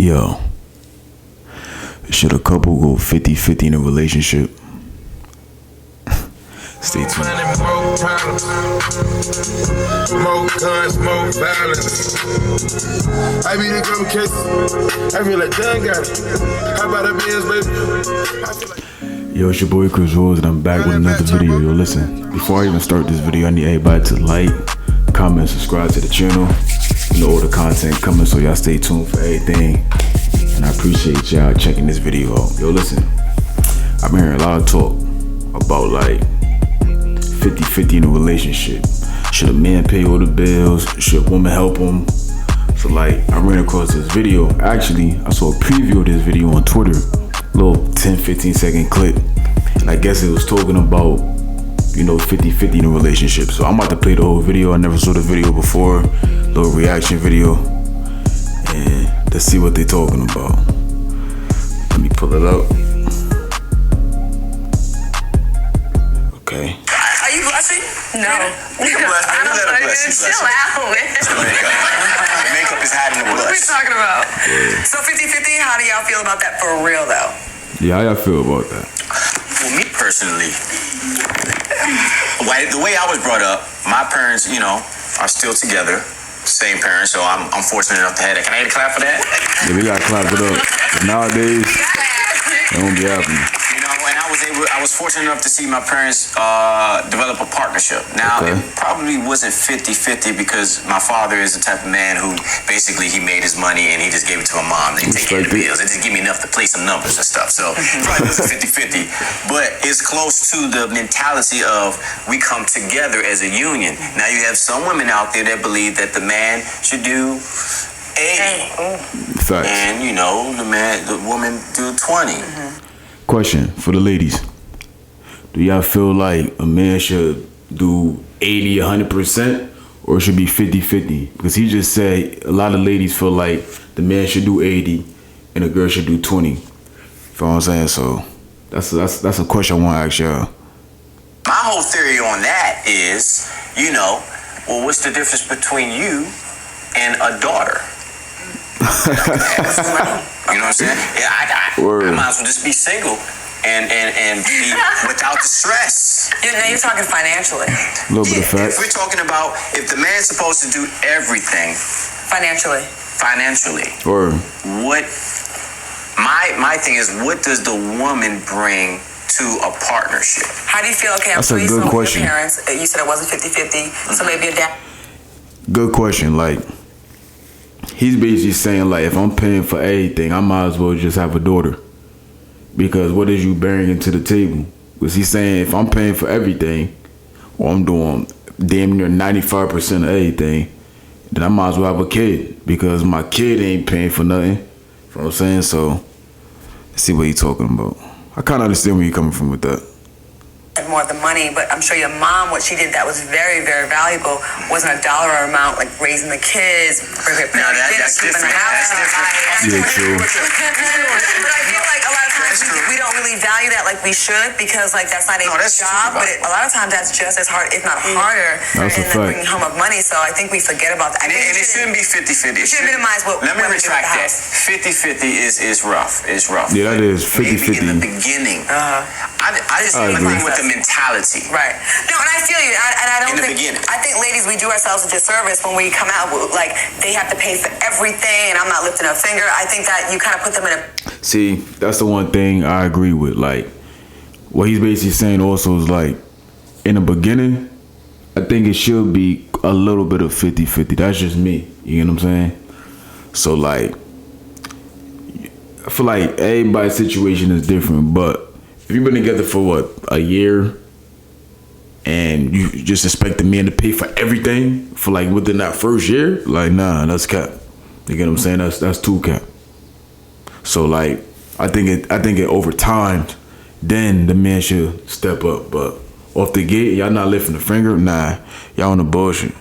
Yo, should a couple go 50-50 in a relationship? Stay tuned. More problems, more guns, more violence. I be the girl cases. I feel like John got it. How about a Benz, baby? I feel like... Yo, it's your boy Chris Rose, and I'm back with another video. Yo, listen, before I even start this video, I need everybody to like, comment, subscribe to the channel. You know all the content coming, so y'all stay tuned for everything. And I appreciate y'all checking this video out. Yo, listen, I've been hearing a lot of talk about like 50-50 in a relationship. Should a man pay all the bills? Should a woman help him? So like, I ran across this video. Actually, I saw a preview of this video on Twitter. Little 10-15 second clip. And I guess it was talking about, you know, 50-50 in a relationship. So I'm about to play the whole video. I never saw the video before. Little reaction video. And let's see what they're talking about. Let me pull it up. Okay. Are you blushing? No. You can blush, baby. Let her blush. Chill out, man. Makeup is hiding the What are we blush. talking about? Yeah. So 50-50, how do y'all feel about that for real, though? Yeah, how y'all feel about that? Well, me personally, the way I was brought up, my parents, you know, are still together. Same parents, so I'm fortunate enough to have that. Can I get a clap for that? Yeah, we gotta clap it up. But nowadays, it won't be happening. You know, and I was fortunate enough to see my parents develop a partnership. Now, Okay. it probably wasn't 50-50 because my father is the type of man who basically he made his money and he just gave it to my mom. They take care of the bills. They just give me enough to play some numbers and stuff. So it probably wasn't 50-50. But it's close to the mentality of we come together as a union. Now, you have some women out there that believe that the man should do 80. Facts. And, you know, the woman do 20. Question for the ladies. Do y'all feel like a man should do 80, 100%, or it should be 50-50? Because he just said a lot of ladies feel like the man should do 80 and the girl should do 20. You feel what I'm saying? So that's a question I want to ask y'all. My whole theory on that is, you know, well, what's the difference between you and a daughter? You know what I'm saying? Yeah, I might as well just be single and be without the stress. Now you're talking financially. A little bit of If facts. we're talking about if the man's supposed to do everything Financially. Or what my thing is, what does the woman bring to a partnership? How do you feel? Okay, I'm That's a sure you good saw question. your parents. You said it wasn't 50-50, so maybe a dad. good question. Like, he's basically saying like, if I'm paying for everything, I might as well just have a daughter. Because what is you bringing to the table? Because he's saying if I'm paying for everything, or I'm doing damn near 95% of everything, then I might as well have a kid. Because my kid ain't paying for nothing. You know what I'm saying? So, let's see what he's talking about. I kind of understand where you're coming from with that. More of the money, but I'm sure your mom, what she did that was very, very valuable, wasn't a dollar amount, like raising the kids, that's keeping the different. house. That's different. Yeah, true. But I feel like a lot of times we don't really value that like we should, because like that's not a No, that's job, true. but a lot of times that's just as hard, if not harder, That's a than fact. bringing home of money. So I think we forget about that. And it shouldn't be 50-50. We should minimize what Let me women do at retract the that. house. 50-50 is rough. It's rough. Yeah, that is Maybe in the 50-50. beginning. I just I agree agree. with the mentality. Right. No, and I feel you. And I don't In the think. beginning. I think ladies, we do ourselves a disservice when we come out with, like, they have to pay for everything, and I'm not lifting a finger. I think that you kind of put them in a. See, that's the one thing I agree with. Like, what he's basically saying also is like, in the beginning, I think it should be a little bit of 50-50. That's just me. You know what I'm saying? So like, I feel like everybody's situation is different, but if you've been together for what, a year, and you just expect the man to pay for everything for like within that first year, like, nah, that's cap. You get what I'm saying? That's too cap. So like, I think it over time, then the man should step up. But off the gate, y'all not lifting the finger, nah, y'all on the bullshit.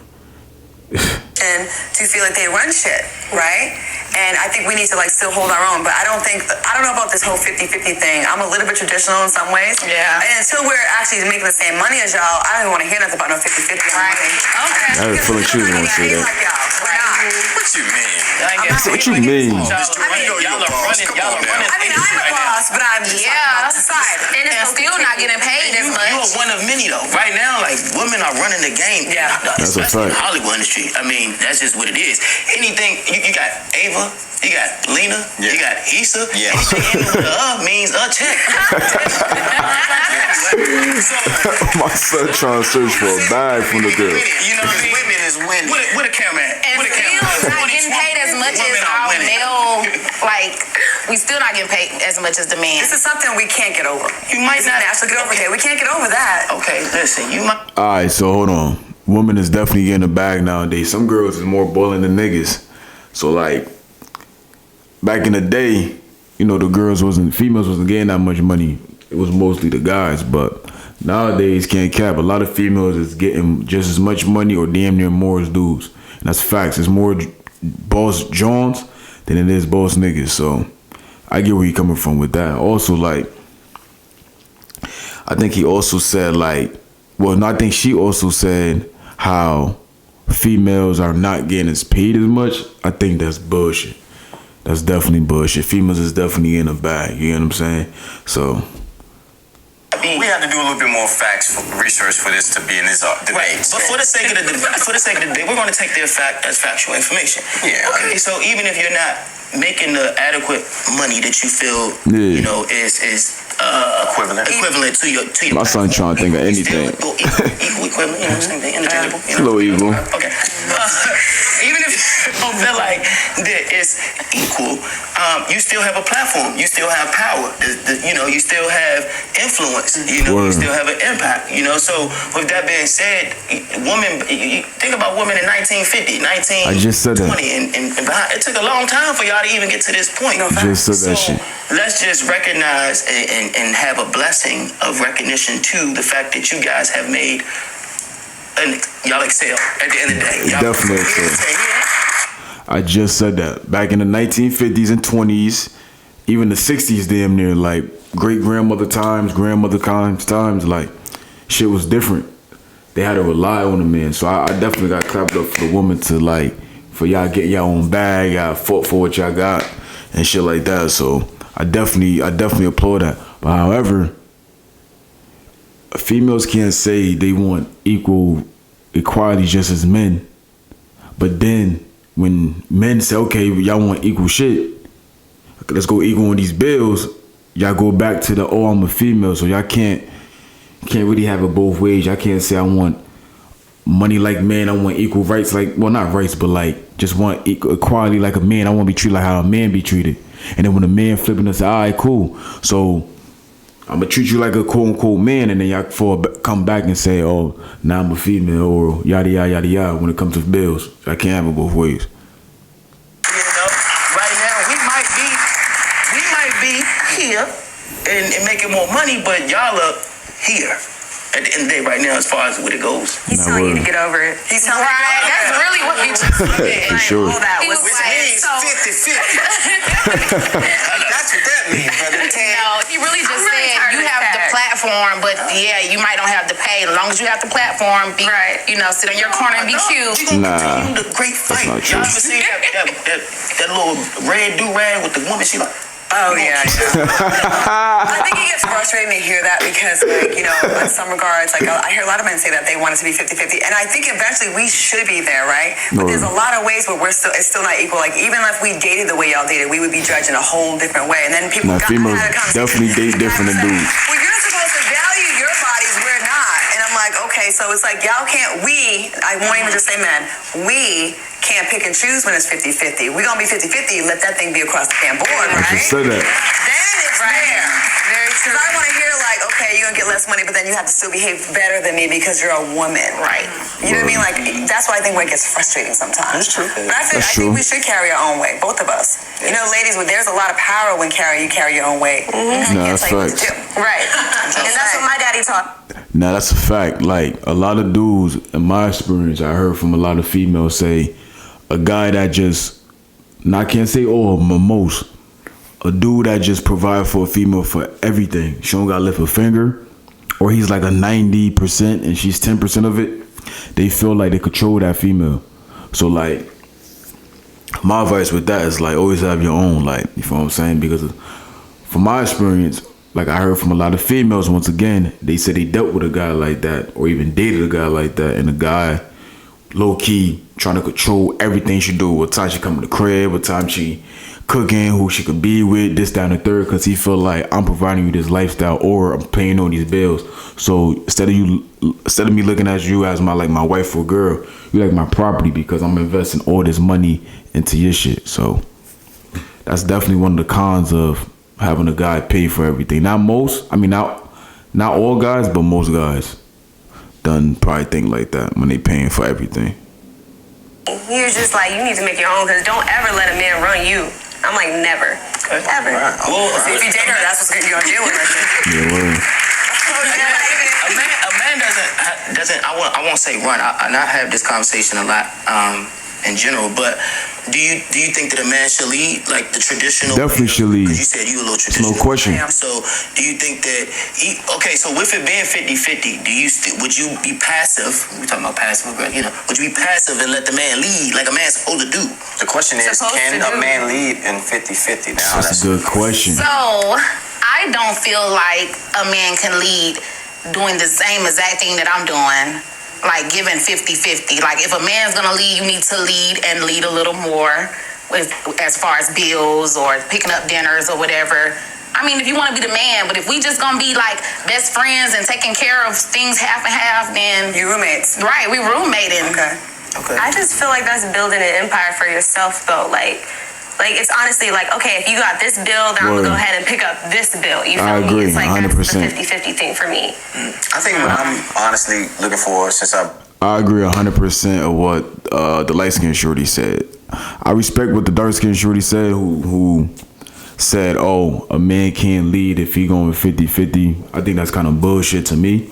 And to feel like they run shit, right? And I think we need to like still hold our own. But I don't know about this whole 50-50 thing. I'm a little bit traditional in some ways. Yeah. And until we're actually making the same money as y'all, I don't even want to hear nothing about no 50-50 on money. Okay. I feel like she was gonna say that. Like y'all. We're not. What you mean? What you mean? Y'all are running. I mean, I'm a boss, but I'm just Yeah. on the side. And it's still not getting paid as much. You are one of many though. Right now, like women are running the game. Yeah. That's a Especially in fact. the Hollywood industry. I mean, that's just what it is. Anything you got Ava, you got Lena, Yeah. you got Issa. Yeah. Anything ending with a means a check. My son trying to search for a bag from the girl. You know what I mean? Women is winning. What a camera at? And What a still camera not getting paid as much as our male, like, we still not getting paid as much as the man. This is something we can't get over. You might This is not naturally get over here. We can't get over that. Okay, listen, you might. Alright, so hold on. Women is definitely getting a bag nowadays. Some girls is more boiling than niggas. So like back in the day, you know, females wasn't getting that much money. It was mostly the guys, but nowadays can't cap. A lot of females is getting just as much money or damn near more as dudes. And that's facts. It's more boss Johns than it is boss niggas. So I get where you coming from with that. Also, like, I think he also said I think she also said how females are not getting as paid as much. I think that's bullshit. That's definitely bullshit. Females is definitely in a bag. You know what I'm saying? So We have to do a little bit more research for this to be in this debate. Right, but for the sake of the debate, we're going to take their fact as factual information. Yeah. Okay. So even if you're not making the adequate money that you feel, Yeah. you know, is Equivalent. to your my son trying to think of anything. Equal equivalent, you know, same thing, interchangeable. You A little evil. Okay. Even if you don't feel like that it's equal, you still have a platform. You still have power. You know, you still have influence. You know, you Word. still have an impact. You know, so with that being said, you think about women in 1950, 1920, I just said that. and behind. It took a long time for y'all to even get to this point. Just said that So shit. let's just recognize and have a blessing of recognition to the fact that you guys have made, and y'all excel at the end of the day. Y'all Definitely excel. I just said that. Back in the 1950s and 20s, even the 60s damn near, like great-grandmother times, grandmother times, like shit was different. They had to rely on the man. So I definitely got clapped up for the woman to like, for y'all getting y'all own bag, y'all fought for what y'all got and shit like that. So I definitely applaud that. But however, females can't say they want equality just as men. But then when men say, okay, y'all want equal shit, let's go equal on these bills, y'all go back to I'm a female, so y'all can't really have it both ways. Y'all can't say I want money like men, I want equal rights, like, well, not rights, but like just want equality like a man. I want to be treated like how a man be treated. And then when a man flipping and say, all right, cool, so I'm gonna treat you like a quote unquote man, and then y'all come back and say, oh, now I'm a female, or yada yada yada yada. When it comes to bills, I can't have it both ways. You know, right now we might be here and making more money, but y'all are here at the end of the day right now as far as what it goes. He's Nah, telling you word. to get over it. He's telling you. Right, that's really what he just said. For sure. All that He was was like, like, 50-50. That's what that means, brother. No, he really just I'm really said tired you of have the that. platform, but yeah, you might not have the pay. As long as you have the platform, be, Right. you know, sit on your corner and be cute. We gonna Nah, continue the great fight. not true. Y'all ever seen that little red do-rag with the woman? She like, oh yeah. I think it gets frustrating to hear that because, like, you know, in some regards, like I hear a lot of men say that they want it to be 50-50, and I think eventually we should be there, right? But there's a lot of ways where it's still not equal. Like even if we dated the way y'all dated, we would be judged in a whole different way, and then people Nah, females definitely date different than dudes. Well, you're supposed to value your bodies, we're not. And I'm like, okay, so it's like y'all can't, I won't even just say men, we can't pick and choose when it's 50-50. We're gonna be 50-50, let that thing be across the damn board, I right? just said that. Then it's there. Very true. Because I want to hear like, okay, you're gonna get less money, but then you have to still behave better than me because you're a woman. Right. You know what I mean? Like that's why I think when it gets frustrating sometimes. That's true. But I That's think true. we should carry our own weight, both of us. You know, ladies, there's a lot of power when you carry your own weight. You Nah, can't that's tell you what to facts. do. Right. And that's what my daddy taught. Now that's a fact. Like a lot of dudes, in my experience, I heard from a lot of females say, a guy that just now I can't say all, but most. A dude that just provide for a female for everything. She don't gotta lift a finger, or he's like a 90% and she's 10% of it. They feel like they control that female. So like, my advice with that is like always have your own. Like, you know what I'm saying? Because from my experience, like I heard from a lot of females, once again, they said they dealt with a guy like that, or even dated a guy like that, and the guy low key trying to control everything she do. What time she come to the crib, what time she cooking, who she could be with, this, that, and the third, because he feel like I'm providing you this lifestyle or I'm paying all these bills. So instead of me looking at you as my wife or girl, you like my property because I'm investing all this money into your shit. So that's definitely one of the cons of having a guy pay for everything. Not all guys, but most guys done probably think like that when they paying for everything. You're just like, you need to make your own, because don't ever let a man run you. I'm like, never. Ever. Well, If you date her, that's what's you're gonna deal with her. Yeah, word. a man doesn't. I won't say run. I have this conversation a lot in general, but do you think that a man should lead like the traditional? Definitely should lead. Because you said you a little traditional. No question. So do you think that so with it being 50-50, would you be passive? We're talking about passive, you know. Would you be passive and let the man lead like a man's supposed to do? The question is, can a man lead in 50-50 now? That's a good question. So I don't feel like a man can lead doing the same exact thing that I'm doing. Like giving 50-50. Like if a man's gonna lead, you need to lead and lead a little more as far as bills or picking up dinners or whatever. I mean, if you want to be the man, but if we just gonna be like best friends and taking care of things half and half, then You roommates. right, we roommating. Okay. I just feel like that's building an empire for yourself, though. Like it's honestly like, okay, if you got this bill, then I'm gonna go ahead and pick up this bill. You feel I agree, me? It's like 100%. that's the 50-50 thing for me. I think what I'm honestly looking for, since I agree 100% of what the light skinned shorty said. I respect what the dark skinned shorty said, who said, oh, a man can't lead if he going 50-50. I think that's kind of bullshit to me.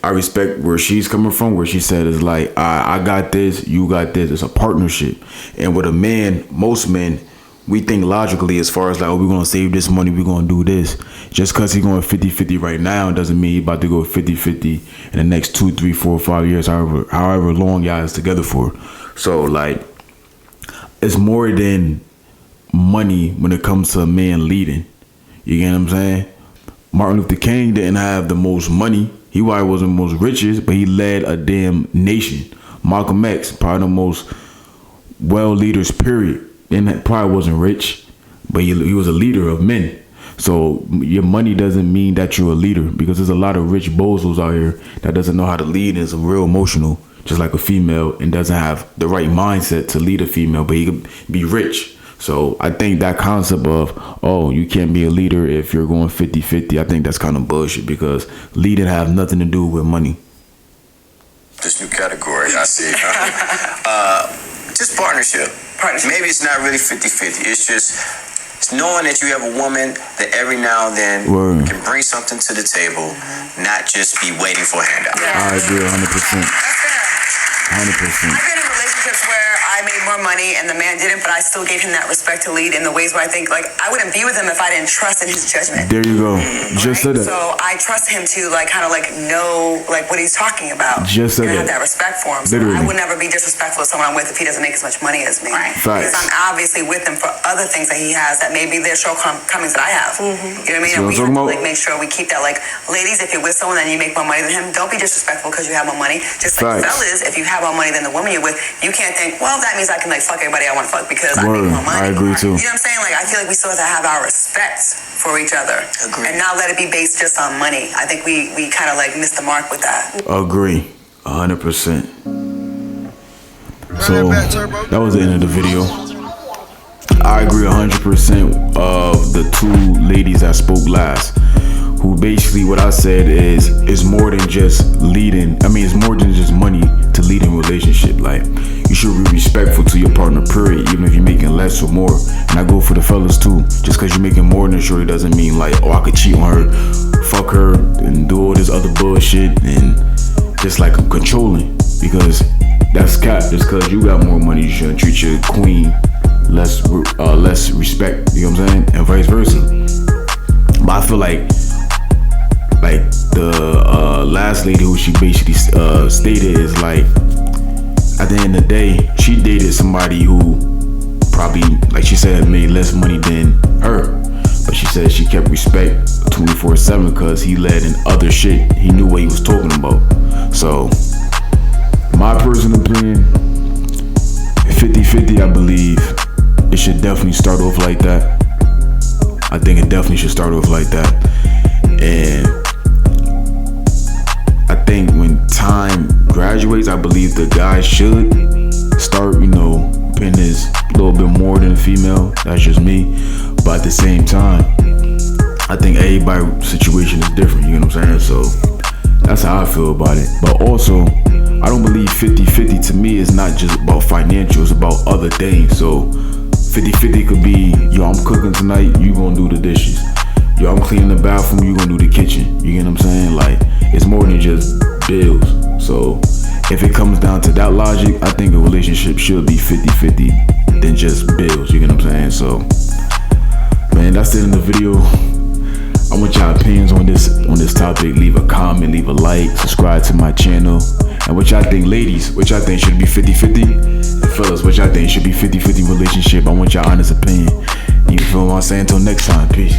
I respect where she's coming from, where she said is like, I got this, you got this. It's a partnership. And with a man, most men, we think logically as far as like, oh, we're going to save this money, we're going to do this. Just because he's going 50-50 right now doesn't mean he's about to go 50-50 in the next 2, 3, 4, 5 years, however long y'all is together for. So like, it's more than money when it comes to a man leading. You get what I'm saying? Martin Luther King didn't have the most money. He probably wasn't the most richest, but he led a damn nation. Malcolm X, probably the most well leaders, period. And probably wasn't rich, but he was a leader of men. So your money doesn't mean that you're a leader, because there's a lot of rich bozos out here that doesn't know how to lead and is real emotional, just like a female, and doesn't have the right mindset to lead a female, but he could be rich. So I think that concept of, oh, you can't be a leader if you're going 50-50, I think that's kind of bullshit, because leading have nothing to do with money. this new category, I see. Just partnership. Maybe it's not really 50-50. It's just knowing that you have a woman that every now and then can bring something to the table, not just be waiting for a handout. I agree 100%. 100%. I've been in relationships where I made more money and the man didn't, but I still gave him that respect to lead in the ways where I think, like, I wouldn't be with him if I didn't trust in his judgment. There you go. Just said that. So I trust him to, like, kind of, like, know, like, what he's talking about. Just said and that. have that respect for him. So I would never be disrespectful to someone I'm with if he doesn't make as much money as me. Right. Because I'm obviously with him for other things that he has that maybe there's shortcomings that I have. You know what I mean? And we have to, like, make sure we keep that, like, ladies, if you're with someone and you make more money than him, don't be disrespectful because you have more money. Just like fellas, if you have more money than the woman you're with, you can't think, well, that means I can, like, fuck everybody I want to fuck because I make more money. I agree too. You know what I'm saying? Like, I feel like we still have to have our respect for each other. Agree. And not let it be based just on money. I think we kind of, like, missed the mark with that. Agree 100%. So that was the end of the video. I agree 100% of the two ladies that spoke last, who basically what I said is it's more than just leading. I mean, it's more than just money to lead in a relationship. Like, you should be respectful to your partner, period, even if you're making less or more. And I go for the fellas too. Just because you're making more than shorty doesn't mean like, oh, I could cheat on her, fuck her, and do all this other bullshit and just like I'm controlling, because that's cap. Just because you got more money, you shouldn't treat your queen less respect, you know what I'm saying, and vice versa. But I feel like the last lady who she basically stated is like, at the end of the day, she dated somebody who probably, like she said, made less money than her, but she said she kept respect 24/7 because he led in other shit. He knew what he was talking about. So my personal opinion, 50-50, I believe it should definitely start off like that. I think it definitely should start off like that. And I think when time graduates, I believe the guy should start, paying his a little bit more than a female. That's just me. But at the same time, I think everybody's situation is different, you know what I'm saying? So that's how I feel about it. But also, I don't believe 50-50 to me is not just about financial, it's about other things. So 50-50 could be, yo, I'm cooking tonight, you gonna do the dishes. Yo, I'm cleaning the bathroom, you gonna do the kitchen. You get what I'm saying? Like, it's more than just bills. So if it comes down to that logic, I think a relationship should be 50-50 than just bills. You get what I'm saying? So, man, that's it in the video. I want y'all opinions on this topic. Leave a comment, leave a like, subscribe to my channel. And what y'all think, ladies? What y'all think should be 50-50? And fellas, what y'all think should be 50-50 relationship? I want y'all honest opinion. You feel what I'm saying? Until next time, peace.